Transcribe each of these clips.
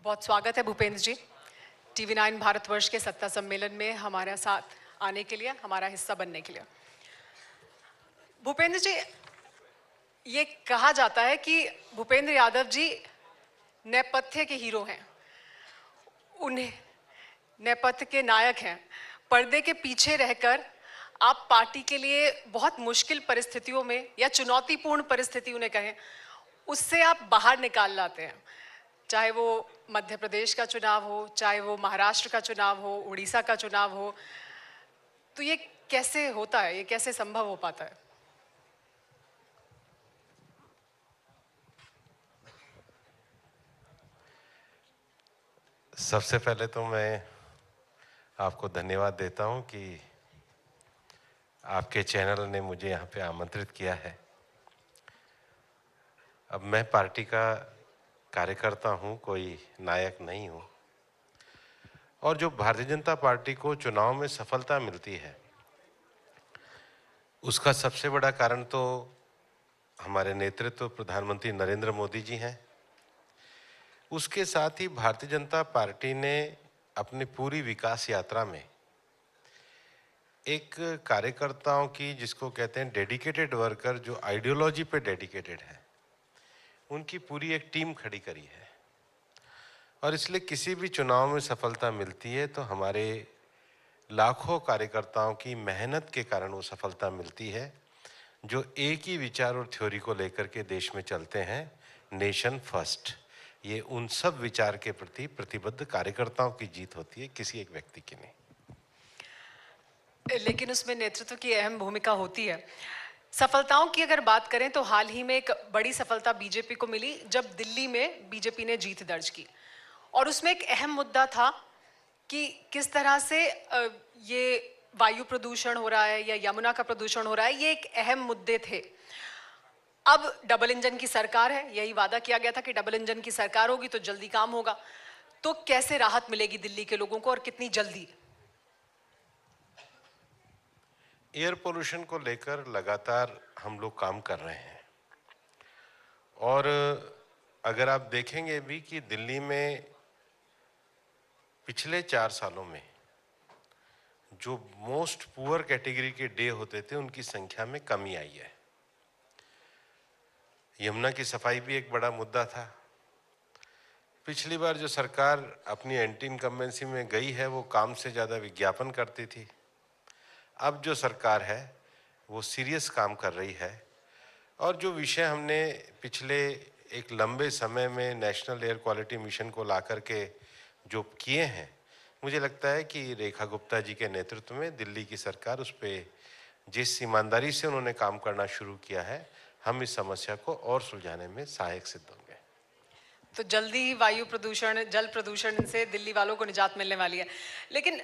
बहुत स्वागत है भूपेंद्र जी, TV9 भारतवर्ष के सत्ता सम्मेलन में हमारे साथ आने के लिए, हमारा हिस्सा बनने के लिए। भूपेंद्र जी, ये कहा जाता है कि भूपेंद्र यादव जी नेपथ्य के हीरो हैं, उन्हें नेपथ्य के नायक हैं। पर्दे के पीछे रहकर आप पार्टी के लिए बहुत मुश्किल परिस्थितियों में या चुनौतीपूर्ण परिस्थिति उन्हें कहें, उससे आप बाहर निकाल लाते हैं। चाहे वो मध्य प्रदेश का चुनाव हो, चाहे वो महाराष्ट्र का चुनाव हो, उड़ीसा का चुनाव हो, तो ये कैसे होता है, ये कैसे संभव हो पाता है? सबसे पहले तो मैं आपको धन्यवाद देता हूं कि आपके चैनल ने मुझे यहाँ पे आमंत्रित किया है। अब मैं पार्टी का कार्यकर्ता हूं, कोई नायक नहीं हूं। और जो भारतीय जनता पार्टी को चुनाव में सफलता मिलती है, उसका सबसे बड़ा कारण तो हमारे नेतृत्व प्रधानमंत्री नरेंद्र मोदी जी हैं। उसके साथ ही भारतीय जनता पार्टी ने अपनी पूरी विकास यात्रा में एक कार्यकर्ताओं की, जिसको कहते हैं डेडिकेटेड वर्कर, जो आइडियोलॉजी पे डेडिकेटेड है, उनकी पूरी एक टीम खड़ी करी है। और इसलिए किसी भी चुनाव में सफलता मिलती है तो हमारे लाखों कार्यकर्ताओं की मेहनत के कारण वो सफलता मिलती है, जो एक ही विचार और थ्योरी को लेकर के देश में चलते हैं, नेशन फर्स्ट। ये उन सब विचार के प्रति प्रतिबद्ध कार्यकर्ताओं की जीत होती है, किसी एक व्यक्ति की नहीं। लेकिन उसमें नेतृत्व की अहम भूमिका होती है। सफलताओं की अगर बात करें तो हाल ही में एक बड़ी सफलता बीजेपी को मिली जब दिल्ली में बीजेपी ने जीत दर्ज की, और उसमें एक अहम मुद्दा था कि किस तरह से ये वायु प्रदूषण हो रहा है या यमुना का प्रदूषण हो रहा है, ये एक अहम मुद्दे थे। अब डबल इंजन की सरकार है, यही वादा किया गया था कि डबल इंजन की सरकार होगी तो जल्दी काम होगा। तो कैसे राहत मिलेगी दिल्ली के लोगों को और कितनी जल्दी? एयर पोल्यूशन को लेकर लगातार हम लोग काम कर रहे हैं। और अगर आप देखेंगे भी कि दिल्ली में पिछले 4 सालों में जो मोस्ट पुअर कैटेगरी के डे होते थे, उनकी संख्या में कमी आई है। यमुना की सफाई भी एक बड़ा मुद्दा था। पिछली बार जो सरकार अपनी एंटी इनकम्बेंसी में गई है, वो काम से ज़्यादा विज्ञापन करती थी। अब जो सरकार है वो सीरियस काम कर रही है। और जो विषय हमने पिछले एक लंबे समय में नेशनल एयर क्वालिटी मिशन को ला करके जो किए हैं, मुझे लगता है कि रेखा गुप्ता जी के नेतृत्व में दिल्ली की सरकार उस पर जिस ईमानदारी से उन्होंने काम करना शुरू किया है, हम इस समस्या को और सुलझाने में सहायक सिद्ध होंगे। तो जल्दी ही वायु प्रदूषण, जल प्रदूषण से दिल्ली वालों को निजात मिलने वाली है। लेकिन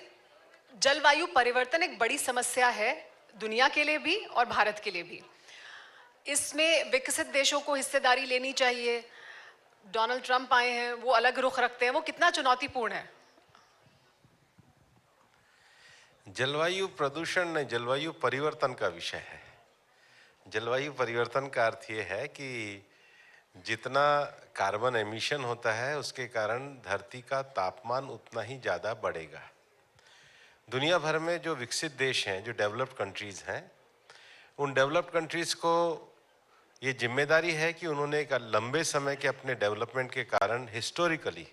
जलवायु परिवर्तन एक बड़ी समस्या है दुनिया के लिए भी और भारत के लिए भी। इसमें विकसित देशों को हिस्सेदारी लेनी चाहिए। डोनाल्ड ट्रंप आए हैं, वो अलग रुख रखते हैं, वो कितना चुनौतीपूर्ण है? जलवायु प्रदूषण नहीं, जलवायु परिवर्तन का विषय है। जलवायु परिवर्तन का अर्थ ये है कि जितना कार्बन एमिशन होता है, उसके कारण धरती का तापमान उतना ही ज़्यादा बढ़ेगा। दुनिया भर में जो विकसित देश हैं, जो डेवलप्ड कंट्रीज़ हैं, उन डेवलप्ड कंट्रीज़ को ये जिम्मेदारी है कि उन्होंने एक लंबे समय के अपने डेवलपमेंट के कारण हिस्टोरिकली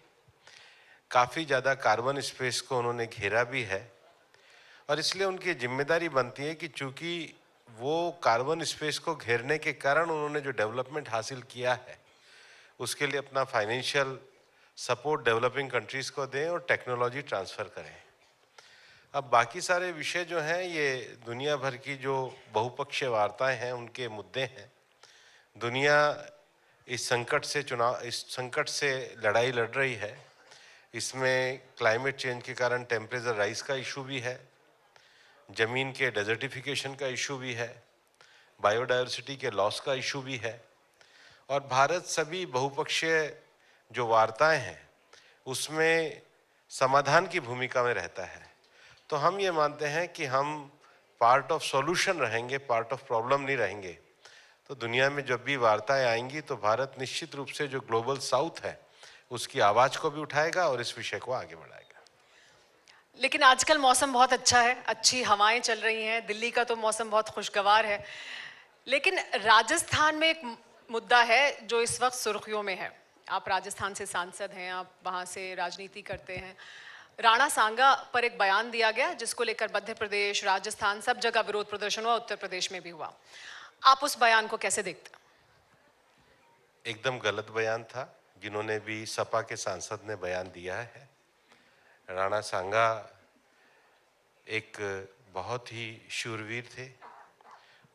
काफ़ी ज़्यादा कार्बन स्पेस को उन्होंने घेरा भी है। और इसलिए उनकी जिम्मेदारी बनती है कि चूंकि वो कार्बन स्पेस को घेरने के कारण उन्होंने जो डेवलपमेंट हासिल किया है, उसके लिए अपना फाइनेंशियल सपोर्ट डेवलपिंग कंट्रीज़ को दें और टेक्नोलॉजी ट्रांसफ़र करें। अब बाकी सारे विषय जो हैं, ये दुनिया भर की जो बहुपक्षीय वार्ताएं हैं, उनके मुद्दे हैं। दुनिया इस संकट से लड़ाई लड़ रही है। इसमें क्लाइमेट चेंज के कारण टेम्परेचर राइज का इशू भी है, ज़मीन के डेजर्टिफिकेशन का इशू भी है, बायोडायवर्सिटी के लॉस का इशू भी है। और भारत सभी बहुपक्षीय जो वार्ताएं हैं, उसमें समाधान की भूमिका में रहता है। तो हम ये मानते हैं कि हम पार्ट ऑफ सॉल्यूशन रहेंगे, पार्ट ऑफ प्रॉब्लम नहीं रहेंगे। तो दुनिया में जब भी वार्ताएं आएंगी तो भारत निश्चित रूप से जो ग्लोबल साउथ है, उसकी आवाज को भी उठाएगा और इस विषय को आगे बढ़ाएगा। लेकिन आजकल मौसम बहुत अच्छा है, अच्छी हवाएं चल रही हैं, दिल्ली का तो मौसम बहुत खुशगवार है। लेकिन राजस्थान में एक मुद्दा है जो इस वक्त सुर्खियों में है। आप राजस्थान से सांसद हैं, आप वहाँ से राजनीति करते हैं। राणा सांगा पर एक बयान दिया गया जिसको लेकर मध्य प्रदेश, राजस्थान सब जगह विरोध प्रदर्शन हुआ, उत्तर प्रदेश में भी हुआ। आप उस बयान को कैसे देखते हैं? एकदम गलत बयान था, जिन्होंने भी सपा के सांसद ने बयान दिया है। राणा सांगा एक बहुत ही शूरवीर थे।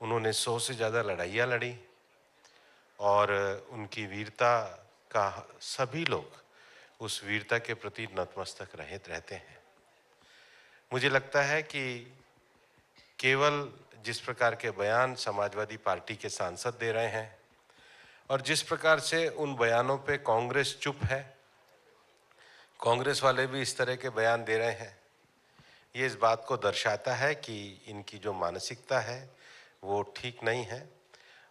उन्होंने 100 से ज़्यादा लड़ाइयाँ लड़ी और उनकी वीरता का सभी लोग उस वीरता के प्रति नतमस्तक रहते हैं। मुझे लगता है कि केवल जिस प्रकार के बयान समाजवादी पार्टी के सांसद दे रहे हैं और जिस प्रकार से उन बयानों पे कांग्रेस चुप है, कांग्रेस वाले भी इस तरह के बयान दे रहे हैं, ये इस बात को दर्शाता है कि इनकी जो मानसिकता है वो ठीक नहीं है।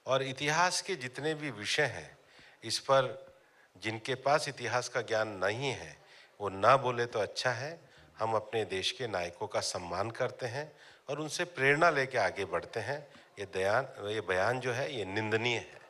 और इतिहास के जितने भी विषय हैं, इस पर जिनके पास इतिहास का ज्ञान नहीं है वो ना बोले तो अच्छा है। हम अपने देश के नायकों का सम्मान करते हैं और उनसे प्रेरणा लेके आगे बढ़ते हैं। ये बयान जो है ये निंदनीय है।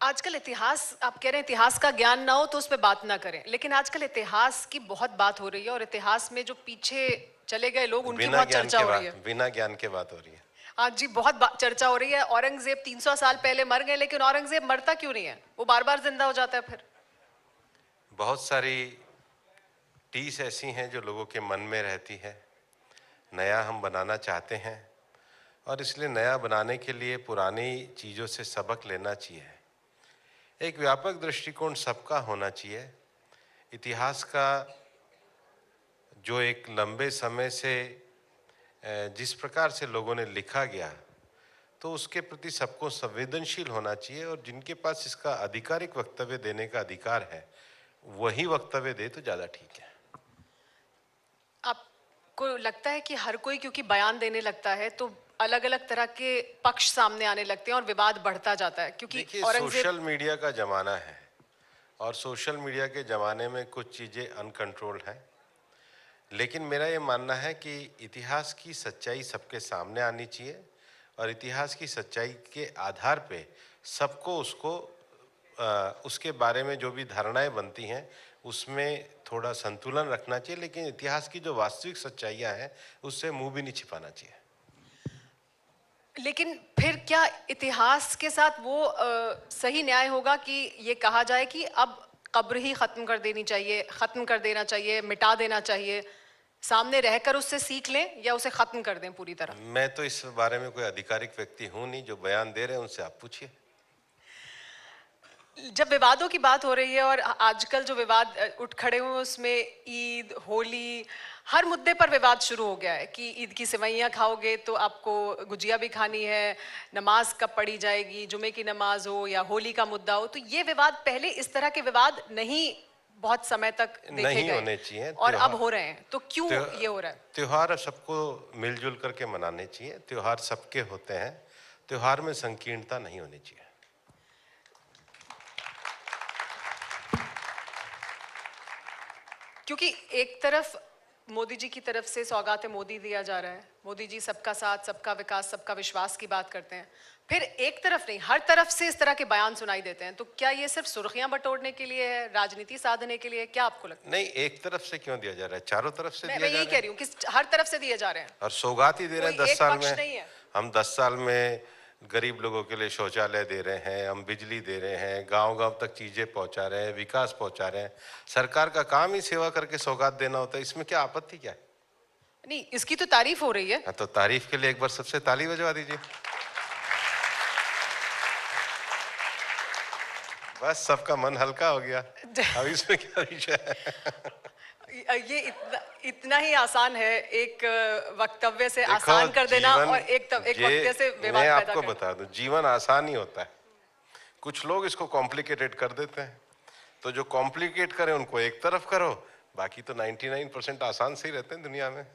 आजकल इतिहास, आप कह रहे हैं इतिहास का ज्ञान ना हो तो उस पर बात ना करें, लेकिन आजकल इतिहास की बहुत बात हो रही है और इतिहास में जो पीछे चले गए लोग उनकी बहुत चर्चा हो रही है। बिना ज्ञान के बात हो रही है। हाँ जी, बहुत चर्चा हो रही है। औरंगजेब 300 साल पहले मर गए, लेकिन औरंगजेब मरता क्यों नहीं है? वो बार बार जिंदा हो जाता है। फिर बहुत सारी टीस ऐसी हैं जो लोगों के मन में रहती है। नया हम बनाना चाहते हैं और इसलिए नया बनाने के लिए पुरानी चीज़ों से सबक लेना चाहिए। एक व्यापक दृष्टिकोण सबका होना चाहिए। इतिहास का जो एक लंबे समय से जिस प्रकार से लोगों ने लिखा गया, तो उसके प्रति सबको संवेदनशील होना चाहिए और जिनके पास इसका आधिकारिक वक्तव्य देने का अधिकार है वही वक्तव्य दे तो ज़्यादा ठीक है। आपको लगता है कि हर कोई क्योंकि बयान देने लगता है तो अलग अलग तरह के पक्ष सामने आने लगते हैं और विवाद बढ़ता जाता है? क्योंकि देखिए, औरंगजेब, सोशल मीडिया का ज़माना है और सोशल मीडिया के ज़माने में कुछ चीज़ें अनकंट्रोल्ड हैं, लेकिन मेरा ये मानना है कि इतिहास की सच्चाई सबके सामने आनी चाहिए और इतिहास की सच्चाई के आधार पे सबको उसके बारे में जो भी धारणाएं बनती हैं उसमें थोड़ा संतुलन रखना चाहिए, लेकिन इतिहास की जो वास्तविक सच्चाइयाँ हैं उससे मुंह भी नहीं छिपाना चाहिए। लेकिन फिर क्या इतिहास के साथ वो सही न्याय होगा कि ये कहा जाए कि अब कब्र ही खत्म कर देनी चाहिए, खत्म कर देना चाहिए, मिटा देना चाहिए, सामने रहकर उससे सीख लें, या उसे खत्म कर दें पूरी तरह? मैं तो इस बारे में कोई आधिकारिक व्यक्ति हूँ नहीं, जो बयान दे रहे हैं उनसे आप पूछिए। जब विवादों की बात हो रही है और आजकल जो विवाद उठ खड़े हुए हैं उसमें ईद, होली, हर मुद्दे पर विवाद शुरू हो गया है कि ईद की सेवइयाँ खाओगे तो आपको गुजिया भी खानी है, नमाज कब पढ़ी जाएगी, जुमे की नमाज हो या होली का मुद्दा हो। तो ये विवाद, पहले इस तरह के विवाद नहीं बहुत समय तक देखे नहीं गए होने चाहिए और अब हो रहे हैं, तो क्यों ये हो रहा है? त्योहार सबको मिलजुल करके मनाने चाहिए। त्योहार सबके होते हैं, त्योहार में संकीर्णता नहीं होनी चाहिए। क्योंकि एक तरफ मोदी जी की तरफ से सौगात मोदी दिया जा रहा है, मोदी जी सबका साथ, सबका विकास, सबका विश्वास की बात करते हैं, फिर एक तरफ नहीं हर तरफ से इस तरह के बयान सुनाई देते हैं। तो क्या ये सिर्फ सुर्खियां बटोरने के लिए है, राजनीति साधने के लिए? क्या आपको लगता है? नहीं, एक तरफ से क्यों दिया जा रहा है, चारों तरफ से दिया मैं जा यही रहा कह है। रही हूँ कि हर तरफ से दिए जा रहे हैं और सौगात ही दे रहे हैं। कोई 10 एक साल पक्ष में नहीं है। हम 10 साल में गरीब लोगों के लिए शौचालय दे रहे हैं, हम बिजली दे रहे हैं, गांव-गांव तक चीजें पहुंचा रहे हैं, विकास पहुंचा रहे हैं। सरकार का काम ही सेवा करके सौगात देना होता है, इसमें क्या आपत्ति क्या है? नहीं, इसकी तो तारीफ हो रही है। हाँ, तो तारीफ के लिए एक बार सबसे ताली बजवा दीजिए। बस सबका मन हल्का हो गया। अब इसमें क्या विषय है? ये इतना ही आसान है एक वक्तव्य से आसान कर देना और एक वक्तव्य से विवाद मैं पैदा आपको करना। बता दूं, जीवन आसान ही होता है, कुछ लोग इसको कॉम्प्लिकेटेड कर देते हैं। तो जो कॉम्प्लिकेट करें उनको एक तरफ करो, बाकी तो 99% आसान से ही रहते हैं दुनिया में।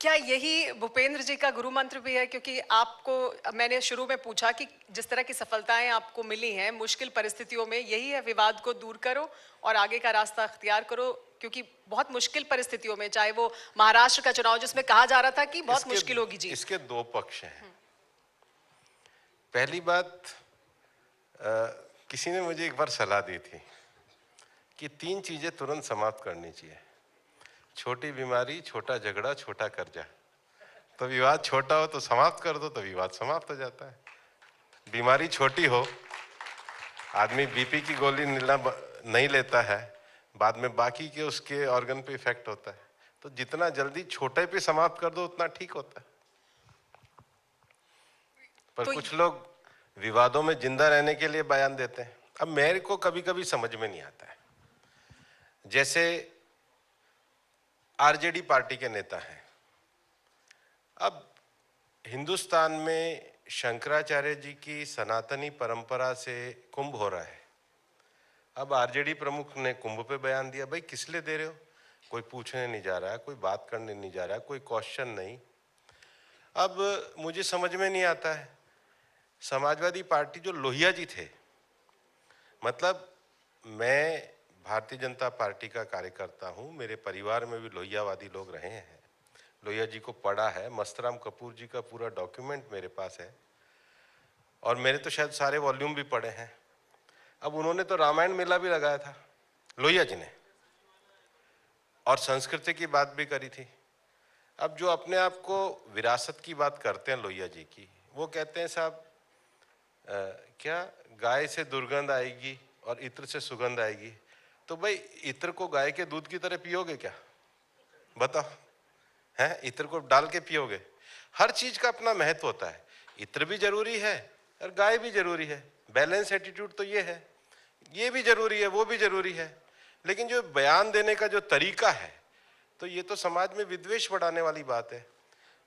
क्या यही भूपेंद्र जी का गुरु मंत्र भी है? क्योंकि आपको मैंने शुरू में पूछा कि जिस तरह की सफलताएं आपको मिली हैं मुश्किल परिस्थितियों में, यही है विवाद को दूर करो और आगे का रास्ता अख्तियार करो, क्योंकि बहुत मुश्किल परिस्थितियों में, चाहे वो महाराष्ट्र का चुनाव जिसमें कहा जा रहा था कि बहुत मुश्किल होगी जीत। इसके दो पक्ष हैं। पहली बात, किसी ने मुझे एक बार सलाह दी थी कि 3 चीजें तुरंत समाप्त करनी चाहिए: छोटी बीमारी, छोटा झगड़ा, छोटा कर्जा। तो विवाद छोटा हो तो समाप्त कर दो, तो विवाद समाप्त हो जाता है। बीमारी छोटी हो, आदमी बीपी की गोली नहीं लेता है, बाद में बाकी के उसके ऑर्गन पे इफेक्ट होता है। तो जितना जल्दी छोटे पे समाप्त कर दो उतना ठीक होता है। पर तो कुछ लोग विवादों में जिंदा रहने के लिए बयान देते हैं। अब मेरे को कभी कभी समझ में नहीं आता है, जैसे आरजेडी पार्टी के नेता हैं। अब हिंदुस्तान में शंकराचार्य जी की सनातनी परंपरा से कुंभ हो रहा है। अब आरजेडी प्रमुख ने कुंभ पे बयान दिया। भाई किस लिए दे रहे हो? कोई पूछने नहीं जा रहा है, कोई बात करने नहीं जा रहा है, कोई क्वेश्चन नहीं। अब मुझे समझ में नहीं आता है, समाजवादी पार्टी जो लोहिया जी थे, मतलब मैं भारतीय जनता पार्टी का कार्यकर्ता हूं, मेरे परिवार में भी लोहियावादी लोग रहे हैं, लोहिया जी को पढ़ा है, मस्तराम कपूर जी का पूरा डॉक्यूमेंट मेरे पास है और मैंने तो शायद सारे वॉल्यूम भी पढ़े हैं। अब उन्होंने तो रामायण मेला भी लगाया था लोहिया जी ने, और संस्कृति की बात भी करी थी। अब जो अपने आप को विरासत की बात करते हैं लोहिया जी की, वो कहते हैं साहब क्या गाय से दुर्गंध आएगी और इत्र से सुगंध आएगी। तो भाई इत्र को गाय के दूध की तरह पियोगे क्या? बताओ, हैं? इत्र को डाल के पियोगे? हर चीज का अपना महत्व होता है। इत्र भी जरूरी है और गाय भी जरूरी है। बैलेंस एटीट्यूड तो ये है, ये भी जरूरी है, वो भी जरूरी है। लेकिन जो बयान देने का जो तरीका है, तो ये तो समाज में विद्वेष बढ़ाने वाली बात है।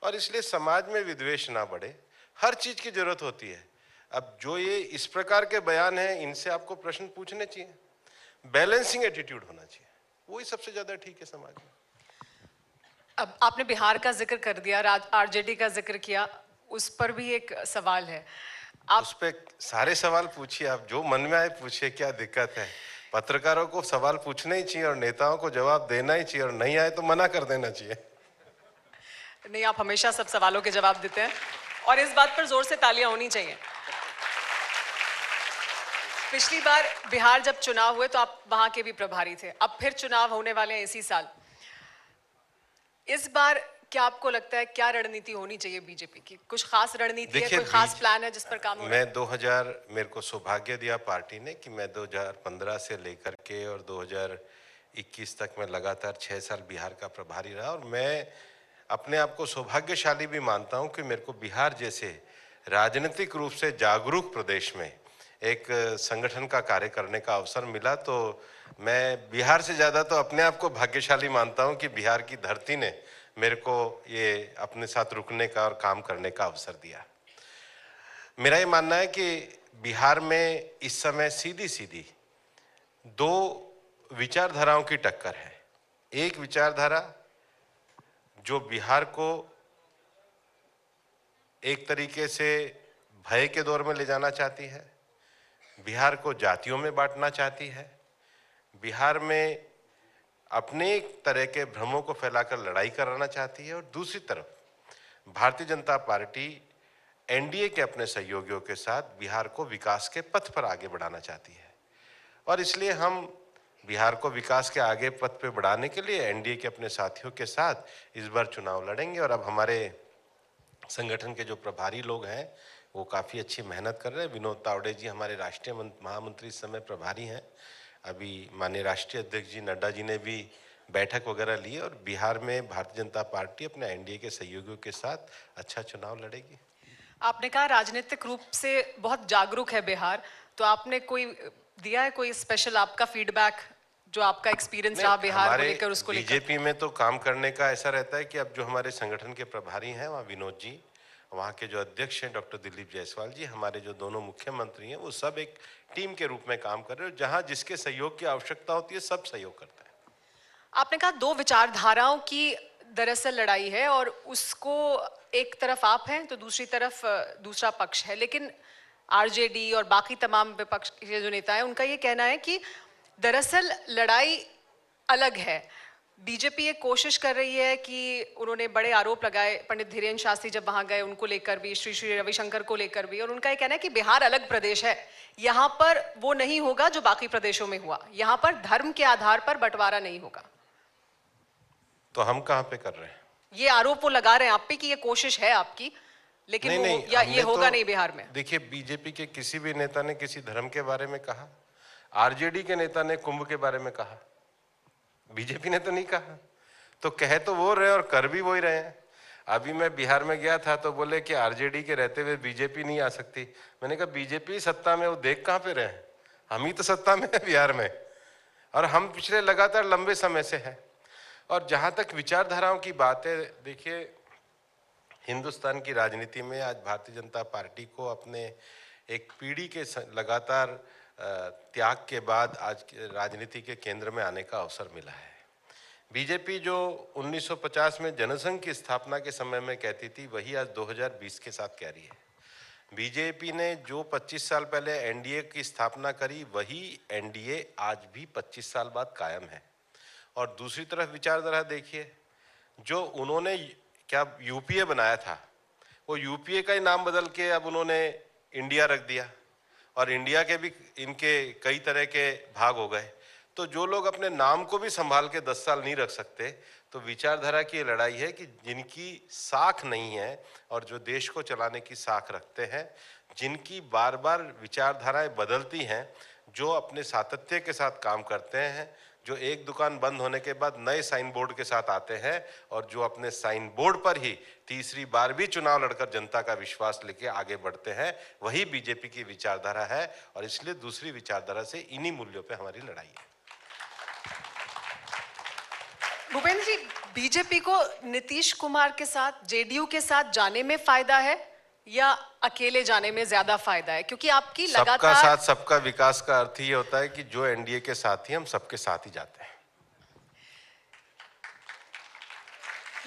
और इसलिए समाज में विद्वेष ना बढ़े, हर चीज की जरूरत होती है। अब जो ये इस प्रकार के बयान हैं, इनसे आपको प्रश्न पूछने चाहिए, बैलेंसिंग एटीट्यूड होना चाहिए, वही सबसे ज्यादा ठीक है समाज में। अब आपने बिहार का जिक्र कर दिया, आरजेडी का जिक्र किया, उस पर भी एक सवाल है। उस पे सारे सवाल पूछिए, आप जो मन में आए पूछिए, क्या दिक्कत है? पत्रकारों को सवाल पूछना ही चाहिए और नेताओं को जवाब देना ही चाहिए, और नहीं आए तो मना कर देना चाहिए। नहीं, आप हमेशा सब सवालों के जवाब देते हैं और इस बात पर जोर से तालियां होनी चाहिए। पिछली बार बिहार जब चुनाव हुए तो आप वहां के भी प्रभारी थे, अब फिर चुनाव होने वाले हैं इसी साल। इस बार क्या आपको लगता है क्या रणनीति होनी चाहिए बीजेपी की? कुछ खास रणनीति है, कोई खास प्लान है जिस पर काम हो रहा है? मैं 2000 मेरे को सौभाग्य दिया पार्टी ने कि मैं 2015 से लेकर के और 2021 तक मैं लगातार 6 साल बिहार का प्रभारी रहा, और मैं अपने आप को सौभाग्यशाली भी मानता हूं कि मेरे को बिहार जैसे राजनीतिक रूप से जागरूक प्रदेश में एक संगठन का कार्य करने का अवसर मिला। तो मैं बिहार से ज्यादा तो अपने आप को भाग्यशाली मानता हूं कि बिहार की धरती ने मेरे को ये अपने साथ रुकने का और काम करने का अवसर दिया। मेरा ये मानना है कि बिहार में इस समय सीधी सीधी 2 विचारधाराओं की टक्कर है। एक विचारधारा जो बिहार को एक तरीके से भय के दौर में ले जाना चाहती है, बिहार को जातियों में बांटना चाहती है, बिहार में अपने एक तरह के भ्रमों को फैलाकर लड़ाई कराना चाहती है, और दूसरी तरफ भारतीय जनता पार्टी एनडीए के अपने सहयोगियों के साथ बिहार को विकास के पथ पर आगे बढ़ाना चाहती है। और इसलिए हम बिहार को विकास के आगे पथ पे बढ़ाने के लिए एनडीए के अपने साथियों के साथ इस बार चुनाव लड़ेंगे। और अब हमारे संगठन के जो प्रभारी लोग हैं वो काफ़ी अच्छी मेहनत कर रहे हैं। विनोद तावड़े जी हमारे राष्ट्रीय महामंत्री इस समय प्रभारी हैं। अभी माननीय राष्ट्रीय अध्यक्ष जी नड्डा जी ने भी बैठक वगैरह ली, और बिहार में भारतीय जनता पार्टी अपने एनडीए के सहयोगियों के साथ अच्छा चुनाव लड़ेगी। आपने कहा राजनीतिक रूप से बहुत जागरूक है बिहार, तो आपने कोई दिया है कोई स्पेशल आपका फीडबैक जो आपका एक्सपीरियंस रहा बिहार को लेकर, उसको लेकर? बीजेपी में तो काम करने का ऐसा रहता है कि अब जो हमारे संगठन के प्रभारी हैं वहाँ विनोद जी, वहाँ के जो अध्यक्ष हैं डॉक्टर दिलीप जायसवाल जी, हमारे जो दोनों मुख्यमंत्री हैं, वो सब एक टीम के रूप में काम कर रहे हैं। जहाँ जिसके सहयोग की आवश्यकता होती है सब सहयोग करता है। आपने कहा 2 विचारधाराओं की दरअसल लड़ाई है और उसको एक तरफ आप हैं तो दूसरी तरफ दूसरा पक्ष है, लेकिन आरजेडी और बाकी तमाम विपक्ष के जो नेता हैं उनका ये कहना है कि दरअसल लड़ाई अलग है। बीजेपी ये कोशिश कर रही है कि उन्होंने बड़े आरोप लगाए पंडित धीरेन्द्र शास्त्री जब वहां गए उनको लेकर भी, श्री श्री रविशंकर को लेकर भी, और उनका ये कहना है कि बिहार अलग प्रदेश है, यहाँ पर वो नहीं होगा जो बाकी प्रदेशों में हुआ, यहाँ पर धर्म के आधार पर बंटवारा नहीं होगा। तो हम कहाँ पे कर रहे हैं? ये आरोप वो लगा रहे हैं आप पे कि ये कोशिश है आपकी, लेकिन नहीं वो नहीं, या ये हमने होगा तो नहीं बिहार में। देखिए, बीजेपी के किसी भी नेता ने किसी धर्म के बारे में कहा, आरजेडी के नेता ने कुंभ के बारे में कहा, बीजेपी ने तो नहीं कहा। तो कह तो वो रहे और कर भी वही रहे हैं। अभी मैं बिहार में गया था तो बोले कि आरजेडी के रहते हुए बीजेपी नहीं आ सकती। मैंने कहा बीजेपी सत्ता में, वो देख कहाँ पे रहे हैं, हम ही तो सत्ता में है बिहार में, और हम पिछले लगातार लंबे समय से हैं। और जहाँ तक विचारधाराओं की बात है, देखिए हिंदुस्तान की राजनीति में आज भारतीय जनता पार्टी को अपने एक पीढ़ी के लगातार त्याग के बाद आज राजनीति के केंद्र में आने का अवसर मिला है। बीजेपी जो 1950 में जनसंघ की स्थापना के समय में कहती थी, वही आज 2020 के साथ कह रही है। बीजेपी ने जो 25 साल पहले एनडीए की स्थापना करी, वही एनडीए आज भी 25 साल बाद कायम है। और दूसरी तरफ विचारधारा देखिए, जो उन्होंने क्या यूपीए बनाया था, वो यूपीए का ही नाम बदल के अब उन्होंने इंडिया रख दिया, और इंडिया के भी इनके कई तरह के भाग हो गए। तो जो लोग अपने नाम को भी संभाल के 10 साल नहीं रख सकते, तो विचारधारा की लड़ाई है कि जिनकी साख नहीं है और जो देश को चलाने की साख रखते हैं, जिनकी बार बार विचारधाराएं बदलती हैं, जो अपने सातत्य के साथ काम करते हैं, जो एक दुकान बंद होने के बाद नए साइन बोर्ड के साथ आते हैं, और जो अपने साइन बोर्ड पर ही तीसरी बार भी चुनाव लड़कर जनता का विश्वास लेके आगे बढ़ते हैं, वही बीजेपी की विचारधारा है। और इसलिए दूसरी विचारधारा से इन्हीं मूल्यों पे हमारी लड़ाई है। भूपेंद्र जी, बीजेपी को नीतीश कुमार के साथ, जेडीयू के साथ जाने में फायदा है या अकेले जाने में ज्यादा फायदा है? क्योंकि आपकी सबका लगातार साथ सबका विकास का अर्थ ये होता है कि जो एनडीए के साथ ही हम सबके साथ ही जाते हैं।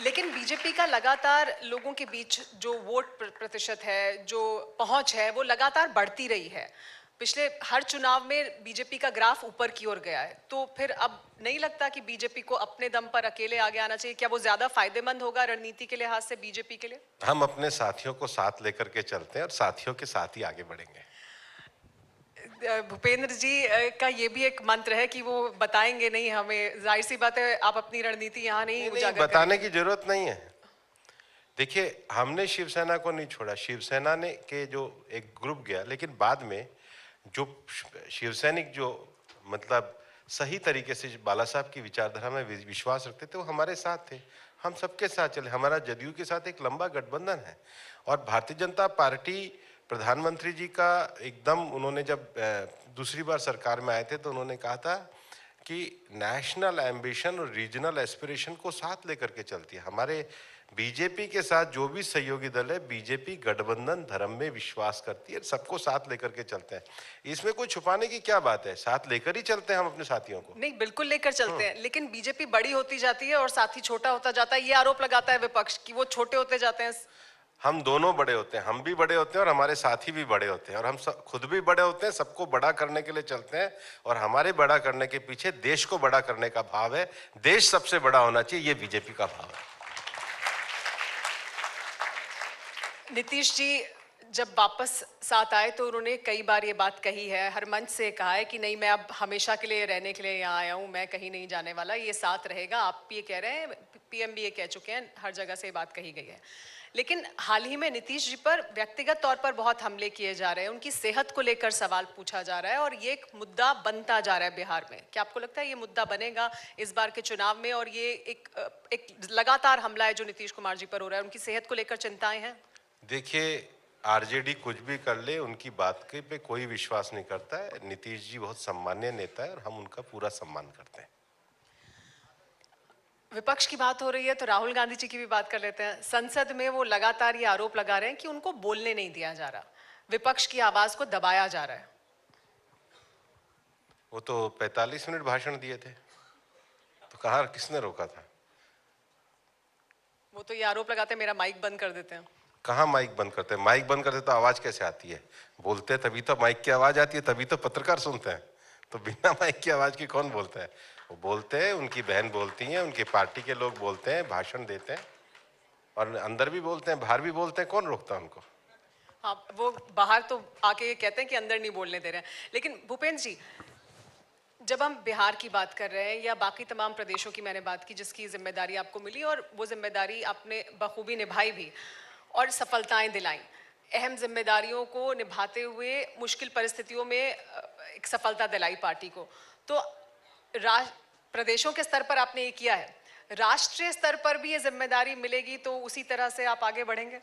लेकिन बीजेपी का लगातार लोगों के बीच जो वोट प्रतिशत है, जो पहुंच है, वो लगातार बढ़ती रही है। पिछले हर चुनाव में बीजेपी का ग्राफ ऊपर की ओर गया है। तो फिर अब नहीं लगता कि बीजेपी को अपने दम पर अकेले आगे आना चाहिए? क्या वो ज्यादा फायदेमंद होगा रणनीति के लिहाज से बीजेपी के लिए? हम अपने साथियों को साथ लेकर के चलते हैं और साथियों के साथ ही आगे बढ़ेंगे। भूपेंद्र जी का ये भी एक मंत्र है कि वो बताएंगे नहीं हमें। जाहिर सी बात है, आप अपनी रणनीति यहाँ नहीं उजागर बताने की जरूरत नहीं है। देखिए, हमने शिवसेना को नहीं छोड़ा, शिवसेना ने के जो एक ग्रुप गया, लेकिन बाद में जो शिवसैनिक जो मतलब सही तरीके से बाला साहब की विचारधारा में विश्वास रखते थे, वो हमारे साथ थे। हम सबके साथ चले। हमारा जदयू के साथ एक लंबा गठबंधन है। और भारतीय जनता पार्टी, प्रधानमंत्री जी का एकदम, उन्होंने जब दूसरी बार सरकार में आए थे तो उन्होंने कहा था कि नेशनल एम्बिशन और रीजनल एस्पिरेशन को साथ लेकर के चलती है। हमारे बीजेपी के साथ जो भी सहयोगी दल है, बीजेपी गठबंधन धर्म में विश्वास करती है, सबको साथ लेकर के चलते हैं। इसमें कोई छुपाने की क्या बात है? साथ लेकर ही चलते हैं हम अपने साथियों को। नहीं, बिल्कुल लेकर चलते हैं, लेकिन बीजेपी बड़ी होती जाती है और साथी छोटा होता जाता है। ये आरोप लगाता है विपक्ष कि वो छोटे होते जाते हैं। हम दोनों बड़े होते हैं, हम भी बड़े होते हैं और हमारे साथी भी बड़े होते हैं, और हम खुद भी बड़े होते हैं। सबको बड़ा करने के लिए चलते हैं, और हमारे बड़ा करने के पीछे देश को बड़ा करने का भाव है। देश सबसे बड़ा होना चाहिए, ये बीजेपी का भाव है। नीतीश जी जब वापस साथ आए तो उन्होंने कई बार ये बात कही है, हर मंच से कहा है कि नहीं, मैं अब हमेशा के लिए रहने के लिए यहाँ आया हूँ, मैं कहीं नहीं जाने वाला, ये साथ रहेगा। आप ये कह रहे हैं, पीएम भी ये कह चुके हैं, हर जगह से ये बात कही गई है। लेकिन हाल ही में नीतीश जी पर व्यक्तिगत तौर पर बहुत हमले किए जा रहे हैं, उनकी सेहत को लेकर सवाल पूछा जा रहा है, और ये एक मुद्दा बनता जा रहा है बिहार में। क्या आपको लगता है ये मुद्दा बनेगा इस बार के चुनाव में? और ये एक लगातार हमला है जो नीतीश कुमार जी पर हो रहा है, उनकी सेहत को लेकर चिंताएं हैं? देखिए, आरजेडी कुछ भी कर ले, उनकी बात के पे कोई विश्वास नहीं करता है। नीतीश जी बहुत सम्मानीय नेता है और हम उनका पूरा सम्मान करते हैं। विपक्ष की बात हो रही है तो राहुल गांधी जी की भी बात कर लेते हैं। संसद में वो लगातार ये आरोप लगा रहे हैं कि उनको बोलने नहीं दिया जा रहा, विपक्ष की आवाज को दबाया जा रहा है। वो तो 45 मिनट भाषण दिए थे, तो कहाँ किसने रोका था? वो तो ये आरोप लगाते हैं मेरा माइक बंद कर देते हैं। कहाँ माइक बंद करते हैं? माइक बंद करते तो आवाज कैसे आती है? बोलते हैं तभी तो माइक की आवाज आती है, तभी तो पत्रकार सुनते हैं। तो बिना माइक की आवाज की कौन बोलता है? वो बोलते हैं, उनकी बहन बोलती हैं, उनकी पार्टी के लोग बोलते हैं, भाषण देते हैं, और अंदर भी बोलते हैं, बाहर भी बोलते हैं। कौन रोकता है उनको? हाँ, वो बाहर तो आके ये कहते हैं कि अंदर नहीं बोलने दे रहे हैं। लेकिन भूपेंद्र जी, जब हम बिहार की बात कर रहे हैं या बाकी तमाम प्रदेशों की मैंने बात की जिसकी जिम्मेदारी आपको मिली और वो जिम्मेदारी आपने बखूबी निभाई भी और सफलताएं दिलाई, अहम जिम्मेदारियों को निभाते हुए मुश्किल परिस्थितियों में एक सफलता दिलाई पार्टी को, तो प्रदेशों के स्तर पर आपने ये किया है, राष्ट्रीय स्तर पर भी ये जिम्मेदारी मिलेगी तो उसी तरह से आप आगे बढ़ेंगे?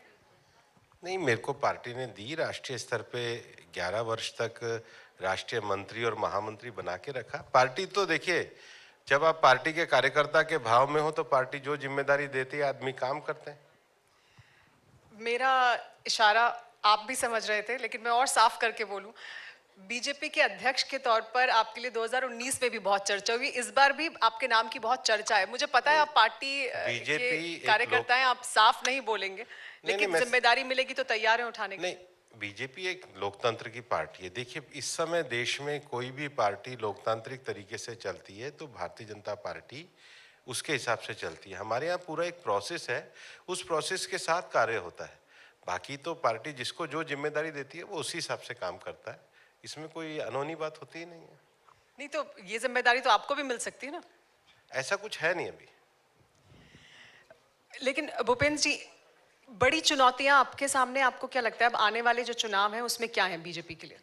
नहीं, मेरे को पार्टी ने दी, राष्ट्रीय स्तर पे 11 वर्ष तक राष्ट्रीय मंत्री और महामंत्री बना के रखा। पार्टी तो देखिए, जब आप पार्टी के कार्यकर्ता के भाव में हो तो पार्टी जो जिम्मेदारी देती है आदमी काम करते हैं। मेरा इशारा आप भी समझ रहे थे, लेकिन मैं और साफ करके बोलूं, बीजेपी के अध्यक्ष के तौर पर आपके लिए 2019 में भी बहुत चर्चा हुई, इस बार भी आपके नाम की बहुत चर्चा है। मुझे पता है आप पार्टी के कार्यकर्ता हैं, आप साफ नहीं बोलेंगे, लेकिन जिम्मेदारी मिलेगी तो तैयार हैं उठाने के? नहीं, बीजेपी एक लोकतंत्र की पार्टी है। देखिए, इस समय देश में कोई भी पार्टी लोकतांत्रिक तरीके से चलती है तो भारतीय जनता पार्टी उसके हिसाब से चलती है। हमारे यहाँ पूरा एक प्रोसेस है, उस प्रोसेस के साथ कार्य होता है। बाकी तो पार्टी जिसको जो जिम्मेदारी देती है वो उसी हिसाब से काम करता है, इसमें कोई अनहोनी बात होती ही नहीं है। नहीं तो ये जिम्मेदारी तो आपको भी मिल सकती है ना? ऐसा कुछ है नहीं अभी। लेकिन भूपेंद्र जी, बड़ी चुनौतियां आपके सामने, आपको क्या लगता है अब आने वाले जो चुनाव हैं उसमें क्या है बीजेपी के लिए?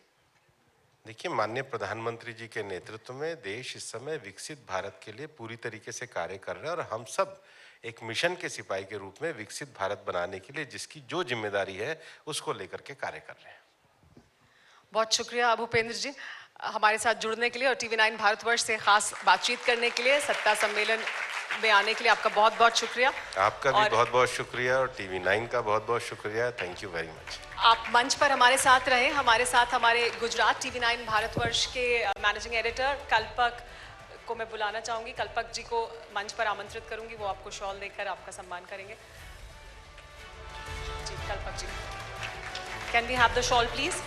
देखिए, माननीय प्रधानमंत्री जी के नेतृत्व में देश इस समय विकसित भारत के लिए पूरी तरीके से कार्य कर रहे हैं, और हम सब एक मिशन के सिपाही के रूप में विकसित भारत बनाने के लिए जिसकी जो जिम्मेदारी है उसको लेकर के कार्य कर रहे हैं। बहुत शुक्रिया भूपेंद्र जी हमारे साथ जुड़ने के लिए और टीवी9 भारतवर्ष से खास बातचीत करने के लिए, सत्ता सम्मेलन में आने के लिए आपका बहुत बहुत शुक्रिया। आपका भी बहुत बहुत शुक्रिया और टीवी9 का बहुत बहुत शुक्रिया। Thank you very much. आप मंच पर हमारे साथ रहे, हमारे साथ हमारे गुजरात टीवी9 भारतवर्ष के मैनेजिंग एडिटर कल्पक को मैं बुलाना चाहूंगी। कल्पक जी को मंच पर आमंत्रित करूंगी, वो आपको शॉल देकर आपका सम्मान करेंगे। जी Kalpak ji, can we have the shawl please?